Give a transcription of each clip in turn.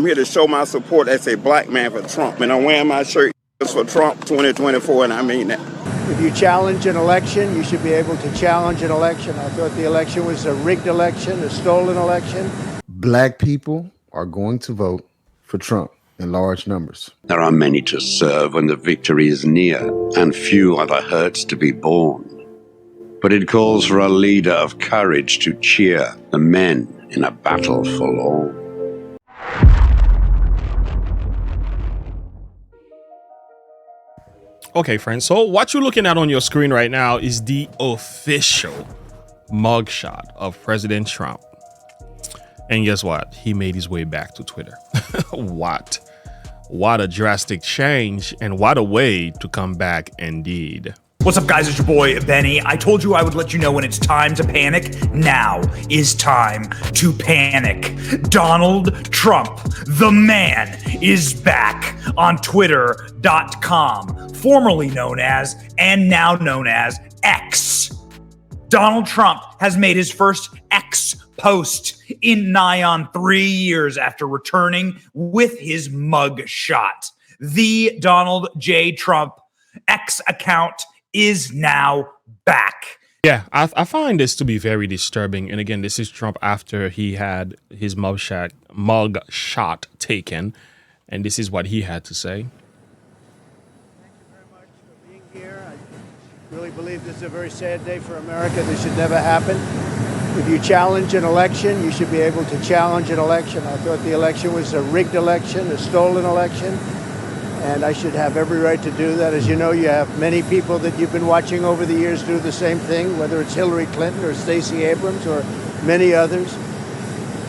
I'm here to show my support as a black man for Trump, and I'm wearing my shirt for Trump 2024, and I mean that. If you challenge an election, you should be able to challenge an election. I thought the election was a rigged election, a stolen election. Black people are going to vote for Trump in large numbers. There are many to serve when the victory is near, and few are the hurts to be borne. But it calls for a leader of courage to cheer the men in a battle forlorn. Okay, friends, so what you're looking at on your screen right now is the official mugshot of President Trump. And guess what? He made his way back to Twitter. What a drastic change, and what a way to come back indeed. What's up, guys? It's your boy, Benny. I told you I would let you know when it's time to panic. Now is time to panic. Donald Trump, the man, is back on Twitter.com, formerly known as, and now known as, X. Donald Trump has made his first X post in nigh on 3 years after returning with his mug shot. The Donald J. Trump X account is now back. Yeah, I find this to be very disturbing. And again, this is Trump after he had his mug shot taken. And this is what he had to say. Thank you very much for being here. I really believe this is a very sad day for America. This should never happen. If you challenge an election, you should be able to challenge an election. I thought the election was a rigged election, a stolen election. And I should have every right to do that. As you know, you have many people that you've been watching over the years do the same thing, whether it's Hillary Clinton or Stacey Abrams or many others.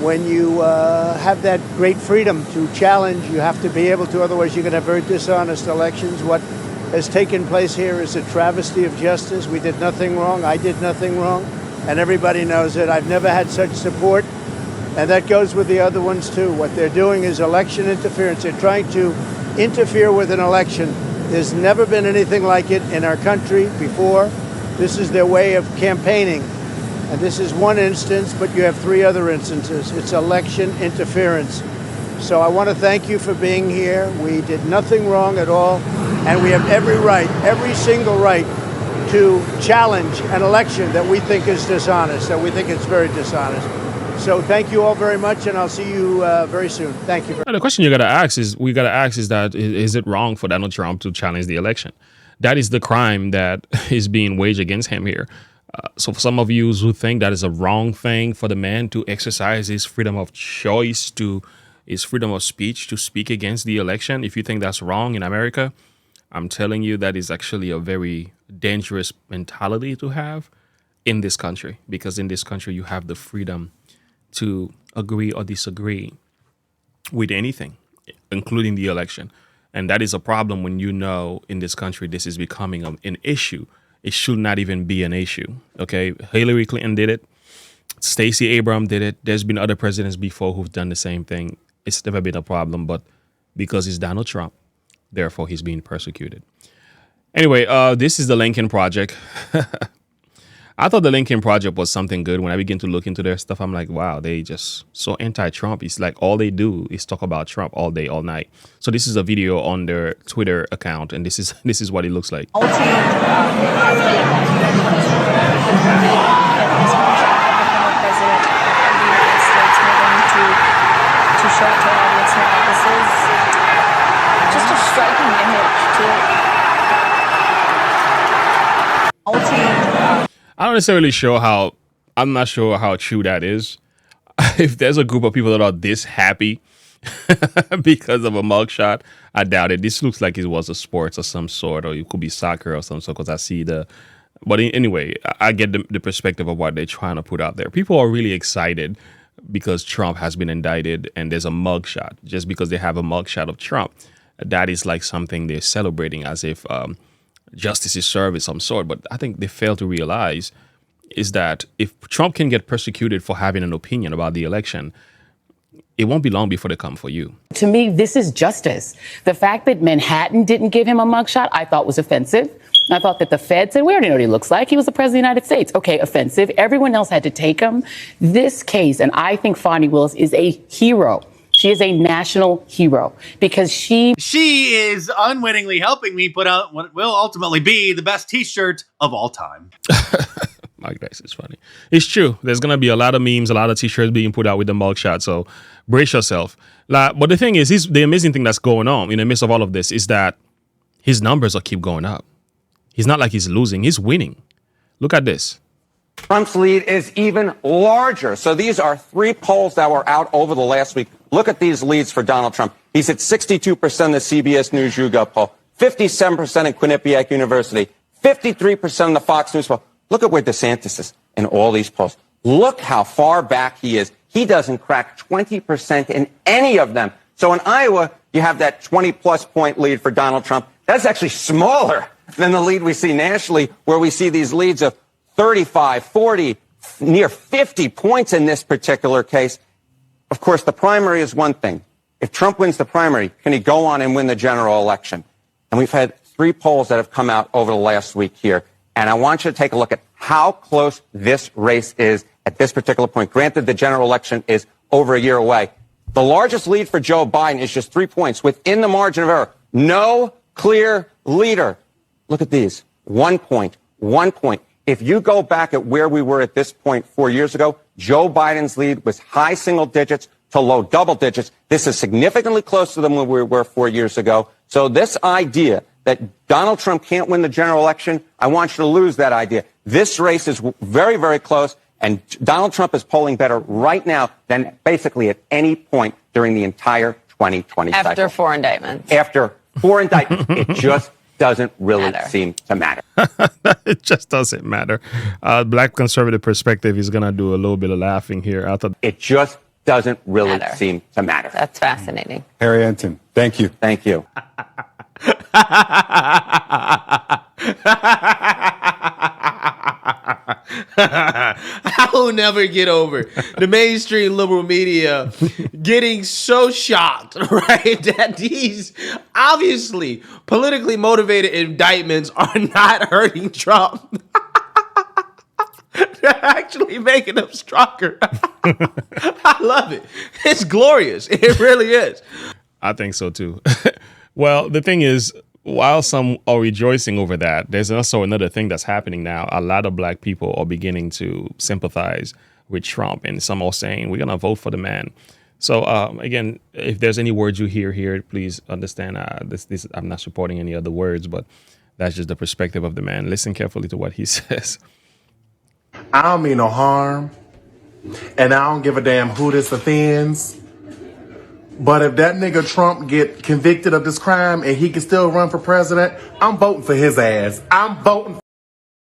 When you have that great freedom to challenge, you have to be able to, otherwise you're going to have very dishonest elections. What has taken place here is a travesty of justice. We did nothing wrong. I did nothing wrong. And everybody knows it. I've never had such support. And that goes with the other ones, too. What they're doing is election interference. They're trying to interfere with an election. There's never been anything like it in our country before. This is their way of campaigning. And this is one instance, but you have three other instances. It's election interference. So I want to thank you for being here. We did nothing wrong at all. And we have every right, every single right, to challenge an election that we think is dishonest, that we think it's very dishonest. So thank you all very much, and I'll see you very soon. Thank you. The question we got to ask is that is it wrong for Donald Trump to challenge the election? That is the crime that is being waged against him here. So for some of you who think that is a wrong thing for the man to exercise his freedom of choice, his freedom of speech, to speak against the election, if you think that's wrong in America, I'm telling you that is actually a very dangerous mentality to have in this country, because in this country you have the freedom to agree or disagree with anything, including the election. And that is a problem when you know in this country this is becoming an issue. It should not even be an issue. Okay, Hillary Clinton did it. Stacey Abrams did it. There's been other presidents before who've done the same thing. It's never been a problem, but because it's Donald Trump, therefore he's being persecuted. Anyway, this is the Lincoln Project. I thought the Lincoln Project was something good. When I begin to look into their stuff, I'm like, wow, they just so anti-Trump. It's like all they do is talk about Trump all day, all night. So this is a video on their Twitter account, and this is what it looks like. I'm not sure how true that is. If there's a group of people that are this happy because of a mugshot, I doubt it. This looks like it was a sports of some sort, or it could be soccer or some sort, because I see but anyway, I get the perspective of what they're trying to put out there. People are really excited because Trump has been indicted and there's a mugshot. Just because they have a mugshot of Trump, that is like something they're celebrating as if justice is served of some sort. But I think they fail to realize is that if Trump can get persecuted for having an opinion about the election, it won't be long before they come for you. To me, this is justice. The fact that Manhattan didn't give him a mugshot, I thought was offensive. I thought that the Fed said, we already know what he looks like. He was the president of the United States. Okay, offensive. Everyone else had to take him. This case, and I think Fonnie Willis is a hero. She is a national hero because she is unwittingly helping me put out what will ultimately be the best t-shirt of all time. Mike Dice is funny. It's true. There's going to be a lot of memes, a lot of t-shirts being put out with the mugshot. So brace yourself. But the thing is, the amazing thing that's going on in the midst of all of this is that his numbers will keep going up. He's not like he's losing. He's winning. Look at this. Trump's lead is even larger. So these are 3 polls that were out over the last week. Look at these leads for Donald Trump. He's at 62% in the CBS News YouGov poll, 57% in Quinnipiac University, 53% in the Fox News poll. Look at where DeSantis is in all these polls. Look how far back he is. He doesn't crack 20% in any of them. So in Iowa, you have that 20-plus point lead for Donald Trump. That's actually smaller than the lead we see nationally, where we see these leads of 35, 40, near 50 points in this particular case. Of course, the primary is one thing. If Trump wins the primary, can he go on and win the general election? And we've had 3 polls that have come out over the last week here. And I want you to take a look at how close this race is at this particular point. Granted, the general election is over a year away. The largest lead for Joe Biden is just 3 points within the margin of error. No clear leader. Look at these. 1 point, 1 point. If you go back at where we were at this point 4 years ago, Joe Biden's lead was high single digits to low double digits. This is significantly closer than where we were 4 years ago. So this idea that Donald Trump can't win the general election, I want you to lose that idea. This race is very, very close, and Donald Trump is polling better right now than basically at any point during the entire 2020 cycle. After 4 indictments. After 4 indictments. It just doesn't really seem to matter. It just doesn't matter. Black conservative perspective is going to do a little bit of laughing here. I thought it just doesn't really seem to matter. That's fascinating. Harry Anton, thank you. Thank you. I will never get over the mainstream liberal media getting so shocked, right, that these obviously politically motivated indictments are not hurting Trump. They're actually making him stronger. I love it. It's glorious. It really is. I think so too. Well, the thing is, while some are rejoicing over that, there's also another thing that's happening now. A lot of black people are beginning to sympathize with Trump, and some are saying, we're going to vote for the man. So, again, if there's any words you hear here, please understand this. I'm not supporting any other words, but that's just the perspective of the man. Listen carefully to what he says. I don't mean no harm, and I don't give a damn who this offends. But if that nigga Trump get convicted of this crime and he can still run for president, I'm voting for his ass. I'm voting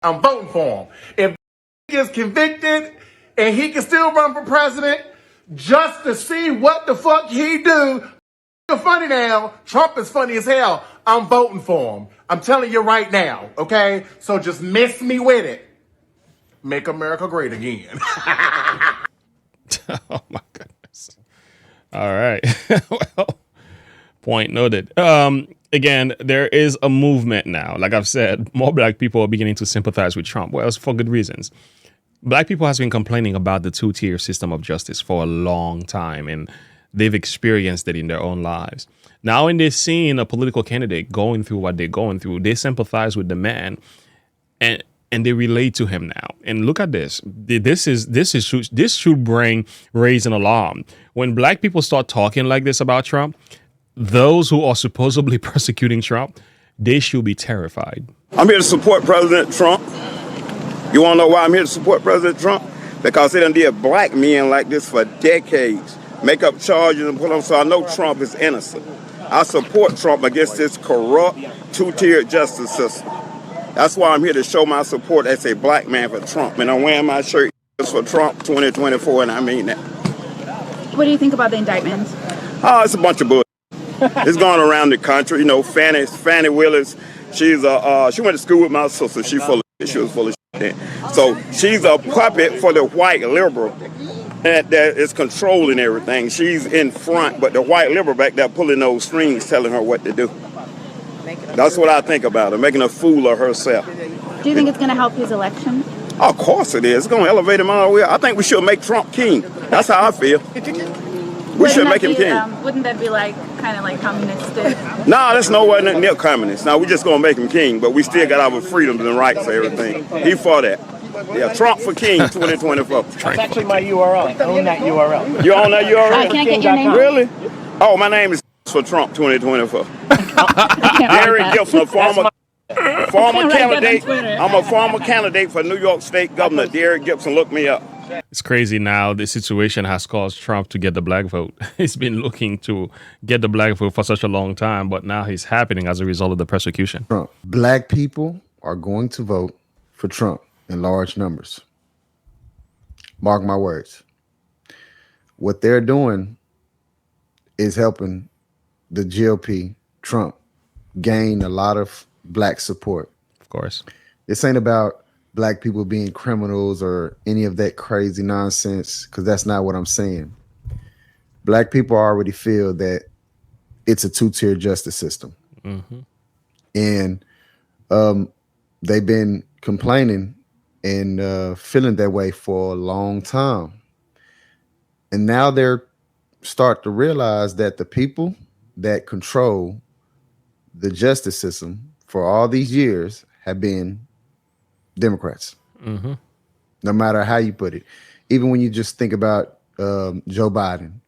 for him. If he gets convicted and he can still run for president just to see what the fuck he do, funny now, Trump is funny as hell. I'm voting for him. I'm telling you right now, okay? So just miss me with it. Make America great again. Oh my goodness. All right. Well, point noted. Again, there is a movement now. Like I've said, more black people are beginning to sympathize with Trump. Well, it's for good reasons. Black people has been complaining about the 2-tier system of justice for a long time, and they've experienced it in their own lives. Now, when they're seeing a political candidate going through what they're going through, they sympathize with the man, and they relate to him now. And look at this. This should raise an alarm. When black people start talking like this about Trump, those who are supposedly persecuting Trump, they should be terrified. I'm here to support President Trump. You want to know why I'm here to support President Trump? Because they done did black men like this for decades. Make up charges and put them, so I know Trump is innocent. I support Trump against this corrupt 2-tiered justice system. That's why I'm here to show my support as a black man for Trump. And I'm wearing my shirt for Trump 2024, and I mean that. What do you think about the indictments? Oh, it's a bunch of bullshit. It's going around the country. You know, Fannie Willis, she went to school with my sister. She was full of shit. So she's a puppet for the white liberal that is controlling everything. She's in front, but the white liberal back there pulling those strings, telling her what to do. That's what I think about her, making a fool of herself. Do you think it's going to help his election? Of course it is. It's going to elevate him all the way. I think we should make Trump king. That's how I feel. We should make him king. Wouldn't that be like kind of like communistic? No, that's nowhere near communist. Now we just gonna make him king, but we still got our freedoms and rights for everything. He for that. Yeah, Trump for king 2024. That's actually my URL. I own that URL. You own that URL? Can I get your name? Really? Oh, my name is for Trump 2024. Derek Gibson, a former candidate. I'm a former candidate for New York State Governor. Derek Gibson, look me up. It's crazy now. The situation has caused Trump to get the black vote. He's been looking to get the black vote for such a long time, but now it's happening as a result of the persecution. Trump. Black people are going to vote for Trump in large numbers. Mark my words. What they're doing is helping the GOP, Trump, gain a lot of black support. Of course. This ain't about black people being criminals or any of that crazy nonsense, because that's not what I'm saying. Black people already feel that it's a two-tier justice system. Mm-hmm. And they've been complaining and feeling that way for a long time. And now they're start to realize that the people that control the justice system for all these years have been Democrats. Mm-hmm. No matter how you put it. Even when you just think about Joe Biden,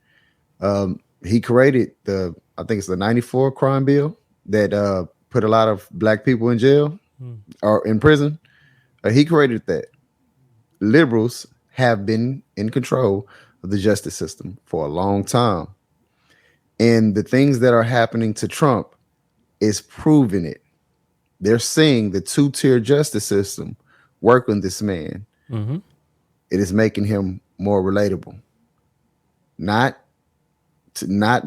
he created I think it's the 94 crime bill that put a lot of black people in jail or in prison. He created that. Liberals have been in control of the justice system for a long time. And the things that are happening to Trump is proving it. They're seeing the two-tier justice system work on this man. Mm-hmm. It is making him more relatable. Not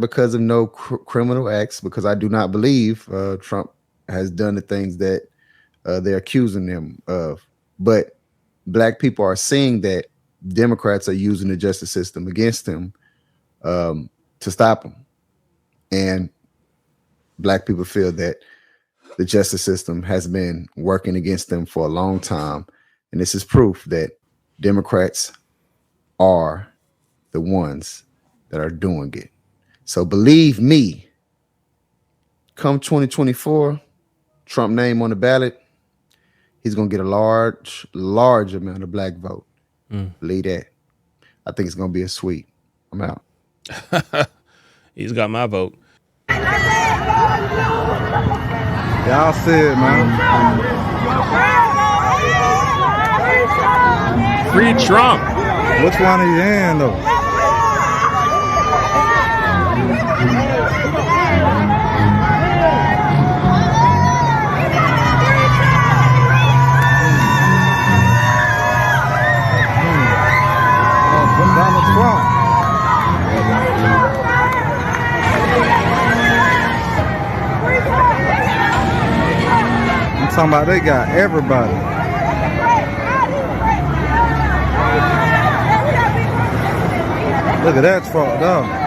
because of no criminal acts, because I do not believe Trump has done the things that they're accusing him of. But black people are seeing that Democrats are using the justice system against him to stop him. And black people feel that the justice system has been working against them for a long time. And this is proof that Democrats are the ones that are doing it. So believe me, come 2024, Trump name on the ballot, he's going to get a large amount of black vote. Believe that. I think it's going to be a sweep. I'm out. He's got my vote. Y'all see it, man. Free Trump. Which one are you in, though? Donald Trump. I'm talking about they got everybody. Look at that fucked up.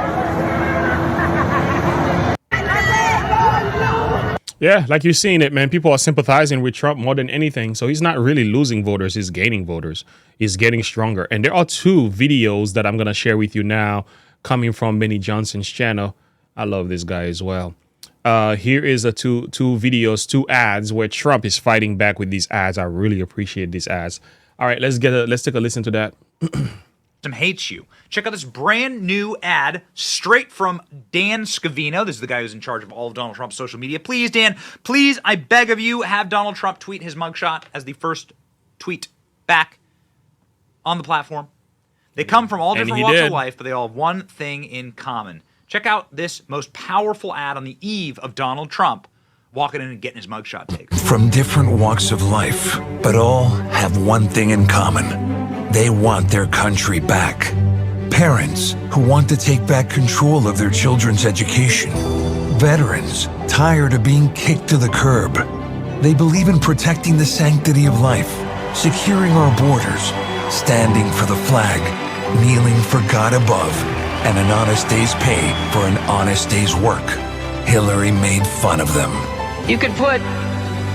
Yeah, like you're seeing it, man. People are sympathizing with Trump more than anything. So he's not really losing voters. He's gaining voters. He's getting stronger. And there are two videos that I'm going to share with you now coming from Benny Johnson's channel. I love this guy as well. Here is two videos, two ads where Trump is fighting back with these ads. I really appreciate these ads. All right, let's take a listen to that. Hates you. Check out this brand new ad straight from Dan Scavino. This is the guy who's in charge of all of Donald Trump's social media. Please, Dan, please, I beg of you, have Donald Trump tweet his mugshot as the first tweet back on the platform. They come from all different walks of life, but they all have one thing in common. Check out this most powerful ad on the eve of Donald Trump walking in and getting his mugshot taken. From different walks of life, but all have one thing in common. They want their country back. Parents who want to take back control of their children's education. Veterans tired of being kicked to the curb. They believe in protecting the sanctity of life, securing our borders, standing for the flag, kneeling for God above, and an honest day's pay for an honest day's work. Hillary made fun of them. You could put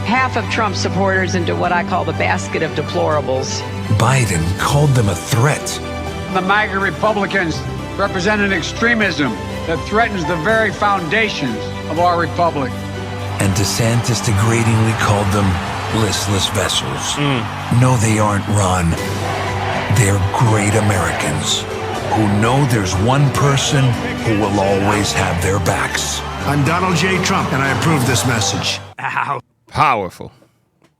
half of Trump's supporters into what I call the basket of deplorables. Biden called them a threat. The MAGA Republicans represent an extremism that threatens the very foundations of our republic. And DeSantis degradingly called them listless vessels. No, they aren't, Ron. They're great Americans who know there's one person who will always have their backs. I'm Donald J. Trump, and I approve this message. Ow. Powerful.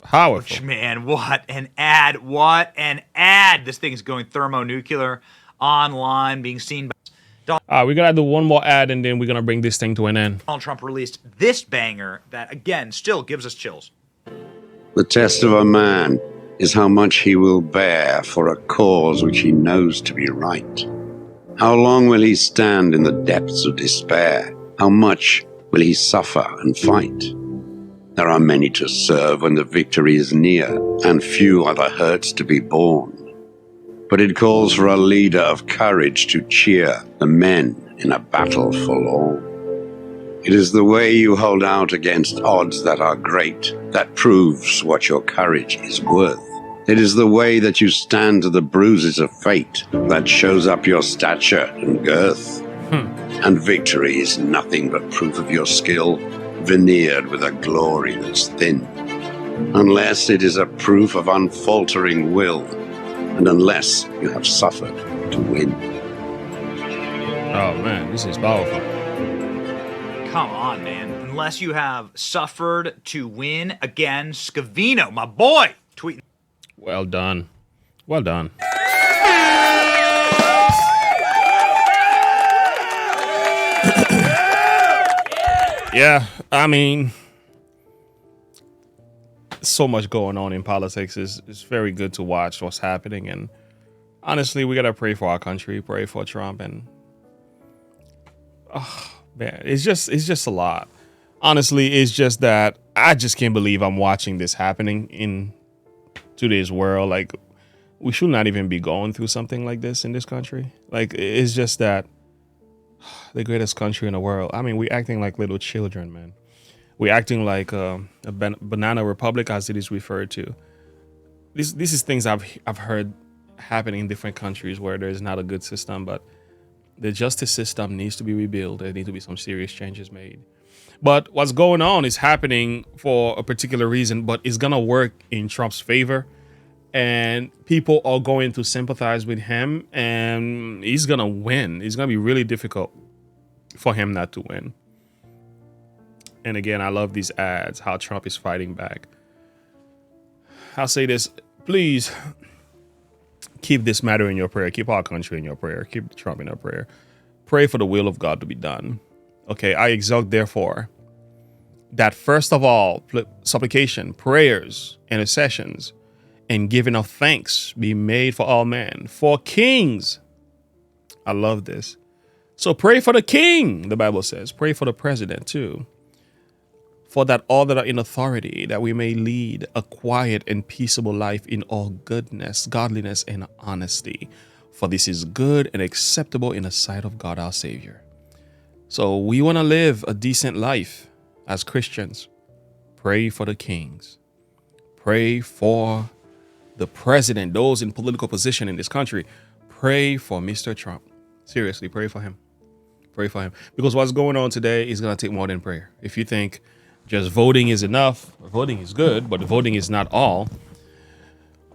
Powerful. Man, what an ad. What an ad. This thing is going thermonuclear online, being seen by We're going to do one more ad, and then we're going to bring this thing to an end. Donald Trump released this banger that, again, still gives us chills. The test of a man is how much he will bear for a cause which he knows to be right. How long will he stand in the depths of despair? How much will he suffer and fight? There are many to serve when the victory is near, and few are the hurts to be borne. But it calls for a leader of courage to cheer the men in a battle forlorn. It is the way you hold out against odds that are great that proves what your courage is worth. It is the way that you stand to the bruises of fate that shows up your stature and girth. And victory is nothing but proof of your skill, veneered with a glory that's thin. Unless it is a proof of unfaltering will, and unless you have suffered to win. Oh man, this is powerful. Come on, man. Unless you have suffered to win. Again, Scavino, my boy, tweeting. Well done. Well done. Yeah, I mean, so much going on in politics. It's very good to watch what's happening, and honestly, we gotta pray for our country, pray for Trump, and oh man, it's just a lot. Honestly, it's just that I just can't believe I'm watching this happening in today's world. Like, we should not even be going through something like this in this country. Like, it's just that the greatest country in the world. I mean, we're acting like little children, man. We're acting like a banana republic, as it is referred to. This is things I've heard happening in different countries where there's not a good system, but the justice system needs to be rebuilt. There need to be some serious changes made. But what's going on is happening for a particular reason, but it's gonna work in Trump's favor, and people are going to sympathize with him, and he's gonna win. It's gonna be really difficult for him not to win. And again, I love these ads, how Trump is fighting back. I'll say this, please keep this matter in your prayer. Keep our country in your prayer. Keep Trump in your prayer. Pray for the will of God to be done. Okay, I exhort, therefore, that first of all, supplication, prayers, intercessions, and giving of thanks be made for all men, for kings. I love this. So pray for the king, the Bible says. Pray for the president too. For that all that are in authority, that we may lead a quiet and peaceable life in all goodness, godliness, and honesty. For this is good and acceptable in the sight of God our Savior. So we want to live a decent life as Christians. Pray for the kings. Pray for the president, those in political position in this country. Pray for Mr. Trump. Seriously, pray for him. Pray for him. Because what's going on today is going to take more than prayer. If you think just voting is enough, voting is good, but voting is not all.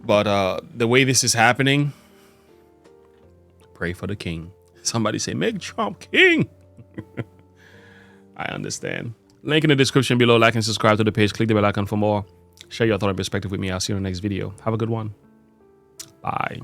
But the way this is happening, pray for the king. Somebody say, make Trump king. I understand. Link in the description below. Like and subscribe to the page. Click the bell icon for more. Share your thought and perspective with me. I'll see you in the next video. Have a good one. Bye.